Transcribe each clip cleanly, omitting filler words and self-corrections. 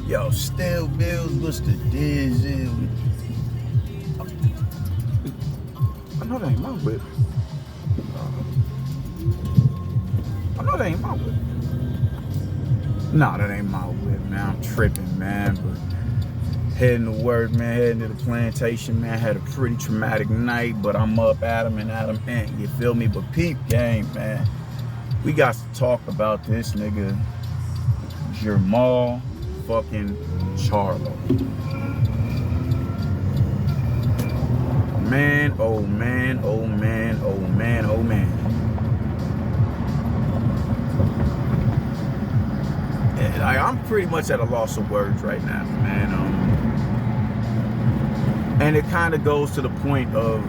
Yo, still bills, what's the diesel? I know that ain't my whip. I know that ain't my whip. Nah, that ain't my whip, man. I'm tripping, man. But heading to work, man. Heading to the plantation, man. Had a pretty traumatic night, but I'm up at him and at him, man. You feel me? But peep game, man. We got to talk about this nigga, Jermall fucking Charlo. Man, oh man, oh man, oh man, oh man. And I'm pretty much at a loss of words right now, man. And it kind of goes to the point of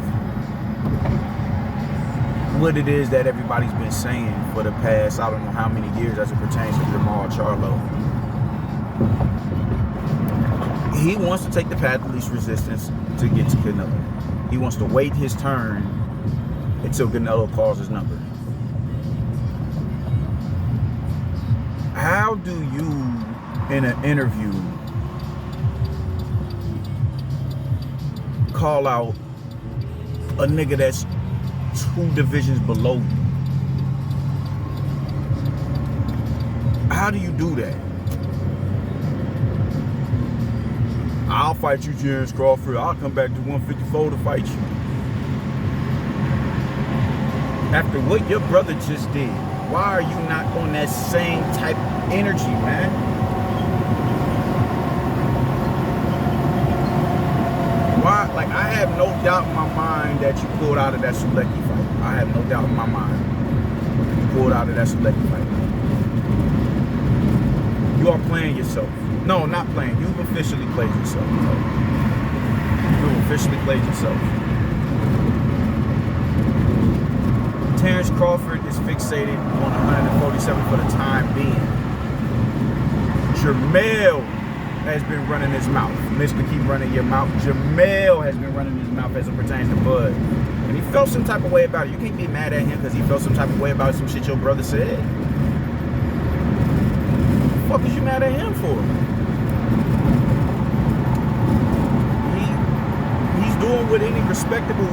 what it is that everybody's been saying for the past, I don't know how many years as it pertains to Jermall Charlo. He wants to take the path of least resistance to get to Canelo. He wants to wait his turn until Canelo calls his number. How do you, in an interview, call out a nigga that's 2 divisions below you? How do you do that? I'll fight you, James Crawford. I'll come back to 154 to fight you. After what your brother just did, why are you not on that same type of energy, man? Why? Like, I have no doubt in my mind that you pulled out of that Selecki fight. I have no doubt in my mind you pulled out of that Selecki fight. You are playing yourself. No, not playing. You've officially played yourself. You've officially played yourself. Terrence Crawford is fixated on 147 for the time being. Jermall has been running his mouth. Mr. Keep Running Your Mouth. Jermall has been running his mouth as it pertains to Bud. And he felt some type of way about it. You can't be mad at him because he felt some type of way about some shit your brother said. What the fuck is you mad at him for? He's doing what any respectable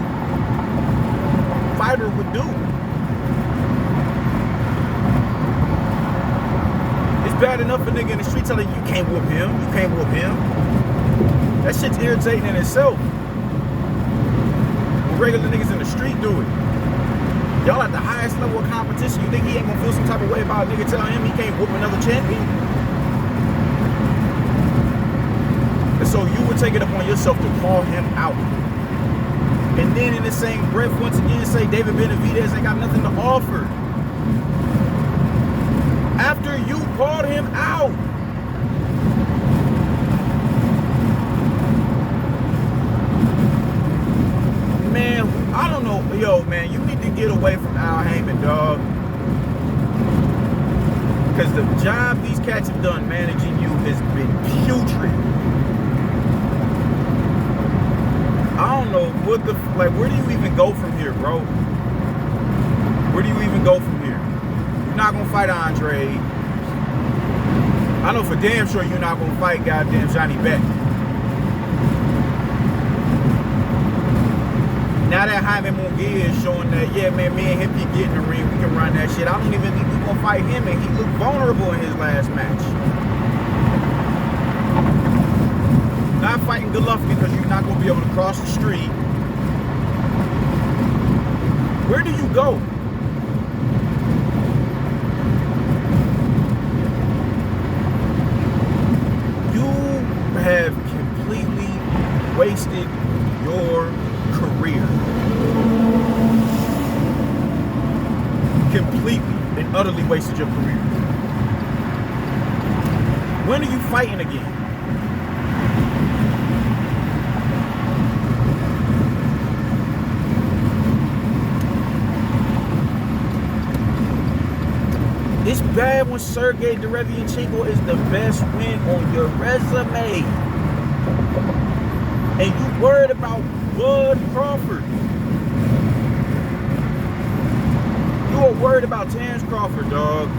fighter would do. It's bad enough a nigga in the street telling you can't whoop him, you can't whoop him. That shit's irritating in itself. When regular niggas in the street do it. Y'all at the highest level of competition, you think he ain't gonna feel some type of way about a nigga telling him he can't whoop another champion? And so you would take it upon yourself to call him out. And then in the same breath, once again, say David Benavidez ain't got nothing to offer. After you called him out. Man, I don't know. Yo, man, you need to get away from Al Heyman, dog. Because the job these cats have done managing you has been putrid. I don't know what the, like, where do you even go from here, bro? Where do you even go from here? You're not gonna fight Andre. I know for damn sure you're not gonna fight goddamn Johnny Beck. Now that Jaime Munguia is showing that, yeah, man, me and him can get in the ring, we can run that shit. I don't even think we're gonna fight him, and he looked vulnerable in his last match. Not fighting Golovkin because you're not going to be able to cross the street. Where do you go? You have completely wasted your career. Completely and utterly wasted your career. When are you fighting again? It's bad when Sergey Derevianchenko is the best win on your resume. And you worried about Bud Crawford. You are worried about Terrence Crawford, dog.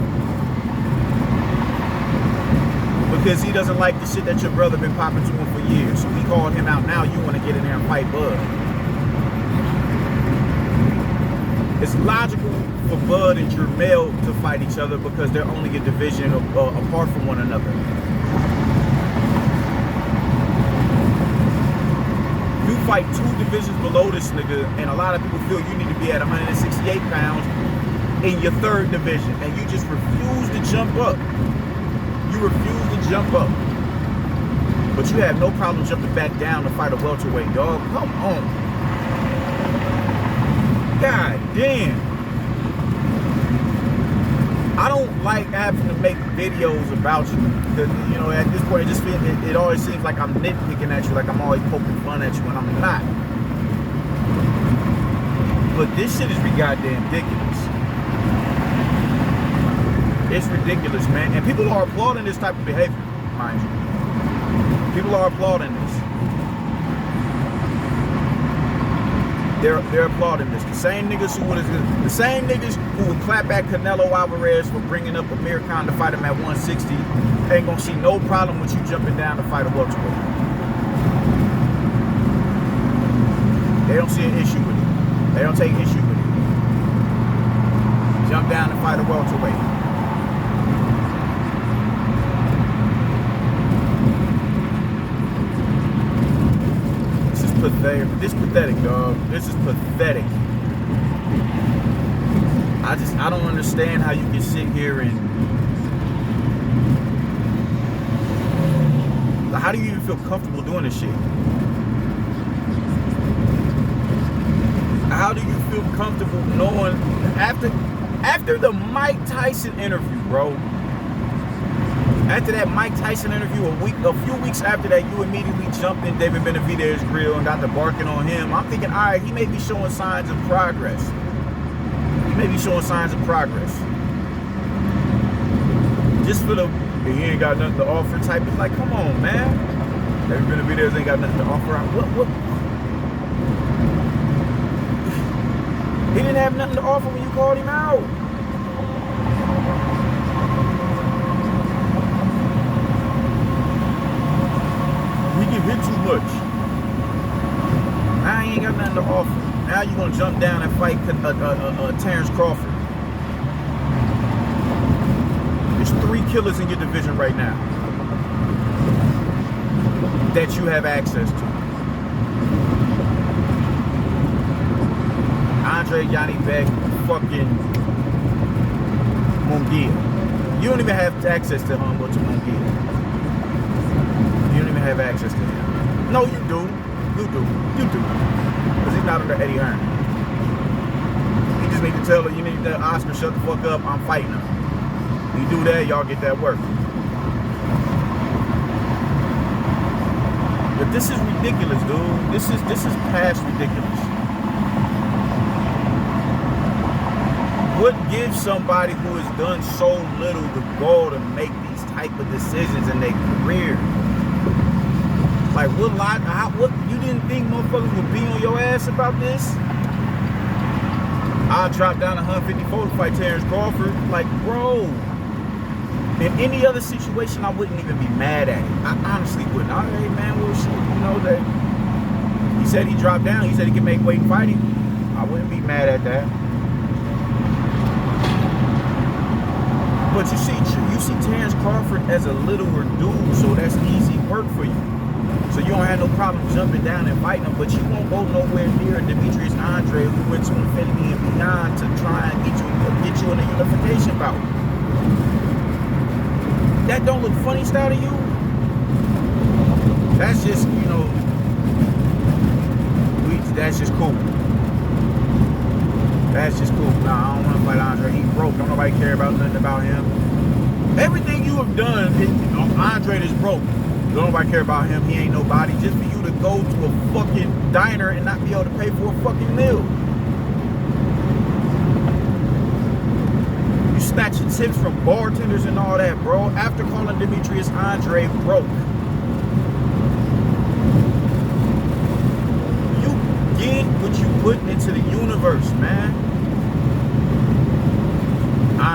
Because he doesn't like the shit that your brother been popping to him for years. So he called him out. Now you want to get in there and fight Bud. It's logical for Bud and Jermall to fight each other because they're only a division apart from one another. You fight 2 divisions below this nigga, and a lot of people feel you need to be at 168 pounds in your 3rd division, and you just refuse to jump up. You refuse to jump up. But you have no problem jumping back down to fight a welterweight, dog. Come on. God damn. I don't like having to make videos about you. Because, you know, at this point, it always seems like I'm nitpicking at you, like I'm always poking fun at you, and I'm not. But this shit is goddamn ridiculous. It's ridiculous, man. And people are applauding this type of behavior, mind you. People are applauding this. They're applauding this. The same niggas who would clap at Canelo Alvarez for bringing up Amir Khan to fight him at 160 ain't gonna see no problem with you jumping down to fight a welterweight. They don't see an issue with it. They don't take issue with it. Jump down and fight a welterweight. Pathetic. This is pathetic, dog. This is pathetic. I don't understand how you can sit here and how do you even feel comfortable doing this shit? How do you feel comfortable knowing after the Mike Tyson interview, bro? After that Mike Tyson interview, a few weeks after that, you immediately jumped in David Benavidez's grill and got to barking on him. I'm thinking, all right, he may be showing signs of progress. He may be showing signs of progress. Just for the he ain't got nothing to offer type. It's like, come on, man. David Benavidez ain't got nothing to offer. What? He didn't have nothing to offer when you called him out. Hit too much. Now he ain't got nothing to offer. Now you gonna jump down and fight Terrence Crawford. There's 3 killers in your division right now that you have access to. Andre Yanni-Beck, fucking Munguia. You don't even have access to Munguia. You don't even have access to him. No, you do. You do. Because he's not under Eddie Hearn. You just need to tell her, you need to tell Oscar, shut the fuck up, I'm fighting him. You do that, y'all get that work. But this is ridiculous, dude. This is past ridiculous. What gives somebody who has done so little the goal to make these type of decisions in their career? Like, what, you didn't think motherfuckers would be on your ass about this? I'll drop down to 154 to fight Terrence Crawford. Like, bro, in any other situation, I wouldn't even be mad at it. I honestly wouldn't. Hey, man, well, shit, you know, that he said he dropped down. He said he could make weight fighting. I wouldn't be mad at that. But you see Terrence Crawford as a littler dude, so that's easy work for you. So you don't have no problem jumping down and fighting him, but you won't go nowhere near Demetrius Andre, who went to infinity and beyond to try and get you in a unification bout. That don't look funny style to you? That's just, you know, that's just cool. That's just cool. Nah, I don't want to fight Andre. He broke. Don't nobody care about nothing about him. Everything you have done, Andre is broke. Don't nobody care about him. He ain't nobody. Just for you to go to a fucking diner and not be able to pay for a fucking meal. You snatching tips from bartenders and all that, bro. After calling Demetrius Andre broke. You get what you put into the universe, man.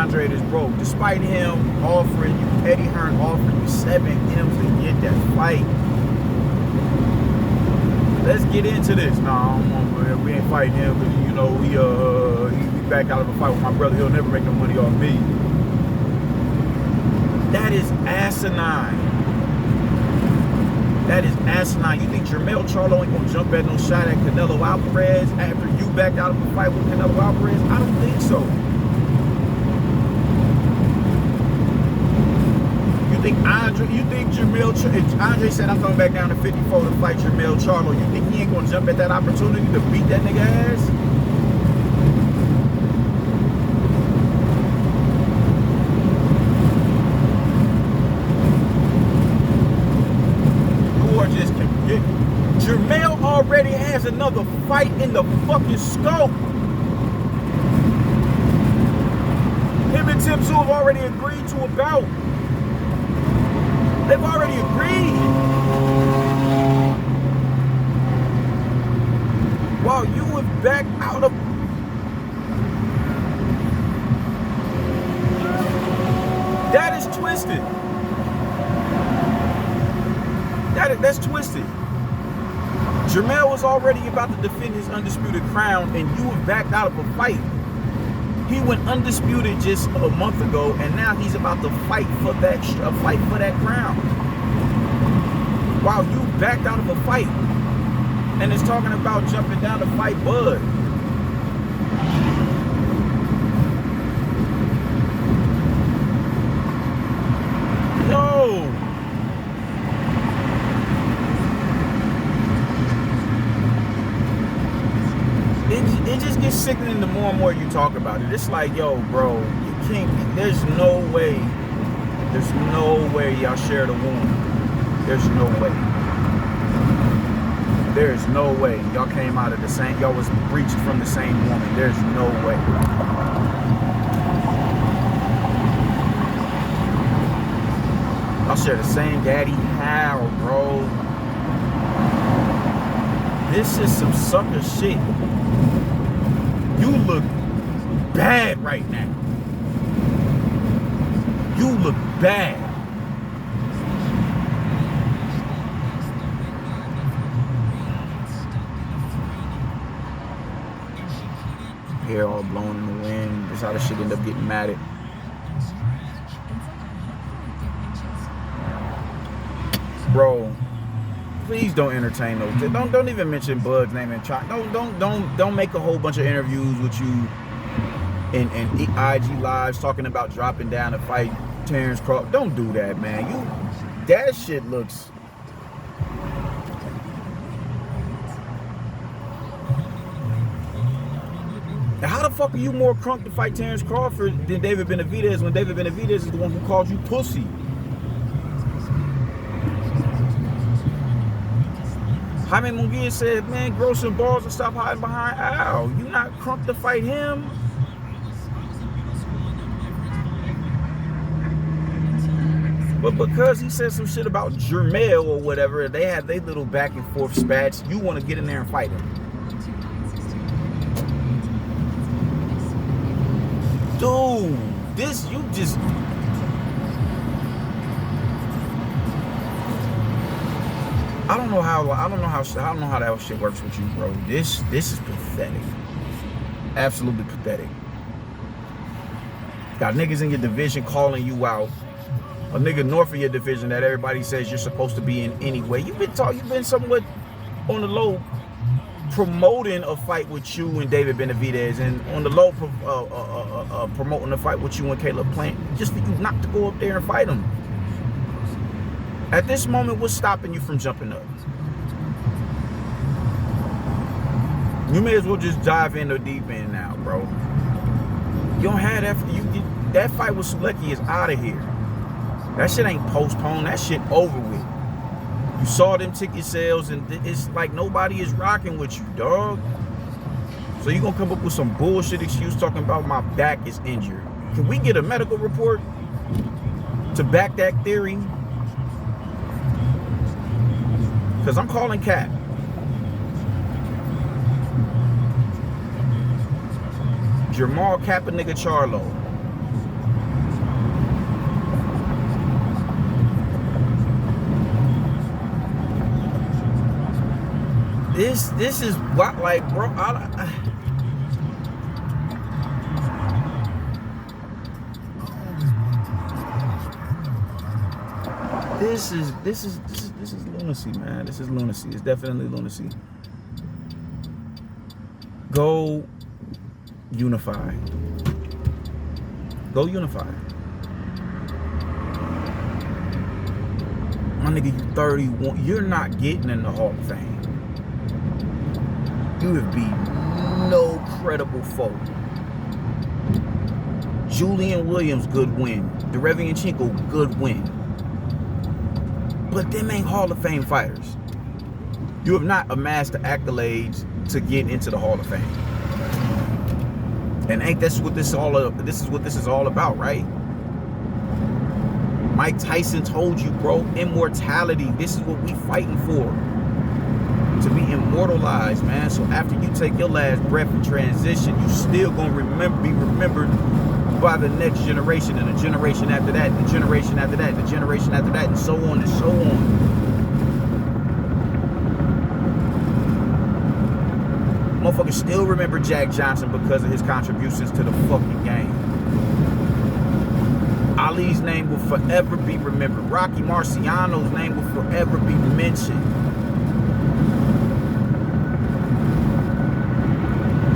Andre this broke. Despite him offering you, Eddie Hearn offering you 7 M's to get that fight. Let's get into this. No, we ain't fighting him because, you know, he back out of a fight with my brother. He'll never make no money off me. That is asinine. That is asinine. You think Jermall Charlo ain't gonna jump at no shot at Canelo Alvarez after you backed out of a fight with Canelo Alvarez? I don't think so. You think Jermall, if Andre said I'm coming back down to 54 to fight Jermall Charlo, you think he ain't gonna jump at that opportunity to beat that nigga ass? Jermall already has another fight in the fucking scope. Him and Tim Tszyu have already agreed to a bout. They've already agreed. While you was back out of... That is twisted. That's twisted. Jermall was already about to defend his undisputed crown, and you have backed out of a fight. He went undisputed just a month ago, and now he's about to fight for that crown. While you backed out of a fight, and it's talking about jumping down to fight Bud. No. It just gets sickening the more and more you talk about it. It's like, yo, bro, you can't, there's no way y'all share the wound. There's no way. There's no way y'all came out of the same, y'all was breached from the same woman. There's no way. Y'all share the same daddy. How, bro? This is some sucker shit. You look bad right now. You look bad. Hair all blown in the wind. That's how the shit end up getting matted. Bro, please don't entertain those. Don't even mention Bud's name and try. Don't make a whole bunch of interviews with you in IG lives talking about dropping down to fight Terrence Crawford. Don't do that, man. That shit looks. How the fuck are you more crunk to fight Terrence Crawford than David Benavidez when David Benavidez is the one who called you pussy? Jaime Munguia said, man, grow some balls and stop hiding behind Al. You not crunk to fight him. But because he said some shit about Jermall or whatever, they had their little back and forth spats, you want to get in there and fight him. Dude, you just... I don't know how that shit works with you, bro. This is pathetic. Absolutely pathetic. Got niggas in your division calling you out. A nigga north of your division that everybody says you're supposed to be in anyway. You've been somewhat on the low promoting a fight with you and David Benavidez, and on the low promoting a fight with you and Caleb Plant, just for you not to go up there and fight him. At this moment, what's stopping you from jumping up? You may as well just dive in the deep end now, bro. You don't have that. That fight with Sulecki is out of here. That shit ain't postponed. That shit over with. You saw them ticket sales, and it's like nobody is rocking with you, dog. So you gonna come up with some bullshit excuse talking about my back is injured. Can we get a medical report to back that theory? Because I'm calling Cat. Jermall Cap a nigga Charlo. This is what, like, bro. This is lunacy, man. This is lunacy. It's definitely lunacy. Go unify. Go unify. My nigga, you 31. You're not getting in the Hall of Fame. You have beat no credible foe. Julian Williams, good win. Derevianchenko, good win. But them ain't Hall of Fame fighters. You have not amassed the accolades to get into the Hall of Fame. And ain't this what this is all about? This is what this is all about, right? Mike Tyson told you, bro, immortality. This is what we fighting for. To be immortalized, man. So after you take your last breath and transition, you still gonna be remembered by the next generation, and the generation after that, and the generation after that, and the generation after that, and so on and so on. Motherfuckers still remember Jack Johnson because of his contributions to the fucking game. Ali's name will forever be remembered. Rocky Marciano's name will forever be mentioned.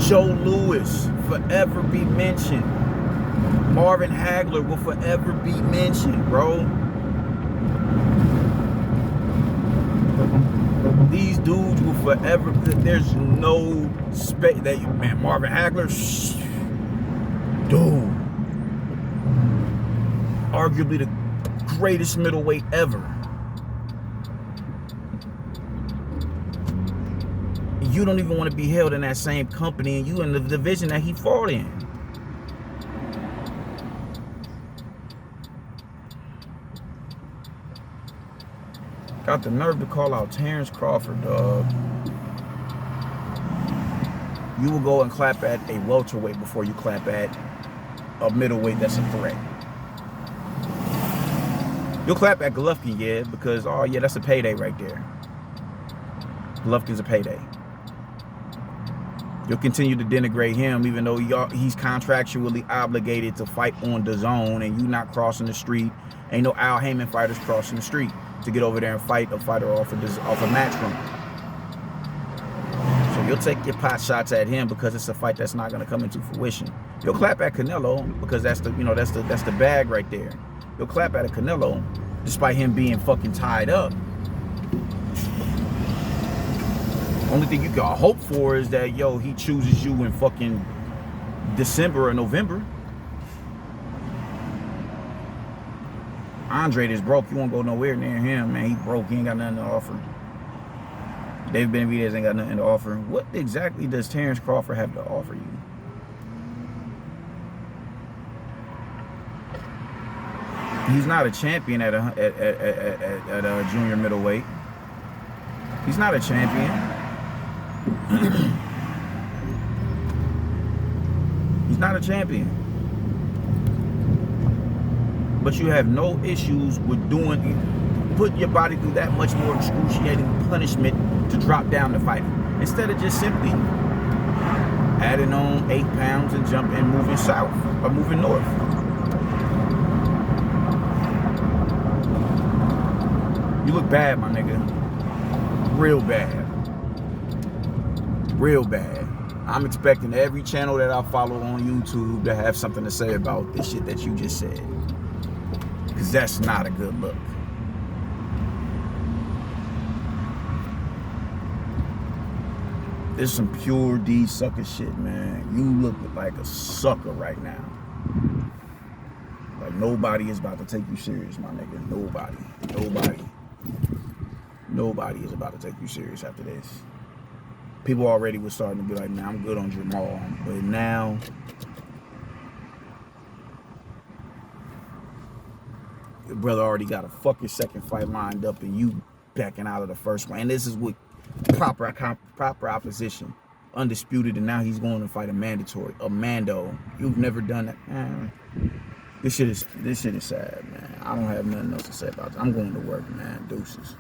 Joe Louis forever be mentioned. Marvin Hagler will forever be mentioned, bro. These dudes will forever. There's no space. Man, Marvin Hagler, dude, arguably the greatest middleweight ever. You don't even want to be held in that same company, and you in the division that he fought in. Got the nerve to call out Terrence Crawford, dog. You will go and clap at a welterweight before you clap at a middleweight that's a threat. You'll clap at Golovkin, yeah, because, oh yeah, that's a payday right there. Golovkin's a payday. You'll continue to denigrate him even though he's contractually obligated to fight on the zone, and you not crossing the street. Ain't no Al Heyman fighters crossing the street to get over there and fight a fighter off a Matchroom. So you'll take your pot shots at him because it's a fight that's not going to come into fruition. You'll clap at Canelo because that's the bag right there. You'll clap at a Canelo despite him being fucking tied up. Only thing you can hope for is that, yo, he chooses you in fucking December or November. Andre is broke. You won't go nowhere near him, man. He broke. He ain't got nothing to offer. David Benavidez ain't got nothing to offer. What exactly does Terrence Crawford have to offer you? He's not a champion at a junior middleweight. He's not a champion. He's not a champion. But you have no issues with putting your body through that much more excruciating punishment to drop down the fight. Instead of just simply adding on 8 pounds and moving south or moving north. You look bad, my nigga. Real bad. Real bad. I'm expecting every channel that I follow on YouTube to have something to say about this shit that you just said. Because that's not a good look. This is some pure D sucker shit, man. You look like a sucker right now. Like nobody is about to take you serious, my nigga. Nobody. Nobody is about to take you serious after this. People already were starting to be like, man, I'm good on Jermall. But now, your brother already got a fucking second fight lined up and you backing out of the first one. And this is with proper opposition. Undisputed, and now he's going to fight a mandatory. A Mando. You've never done that. Man, this shit is sad, man. I don't have nothing else to say about it. I'm going to work, man. Deuces.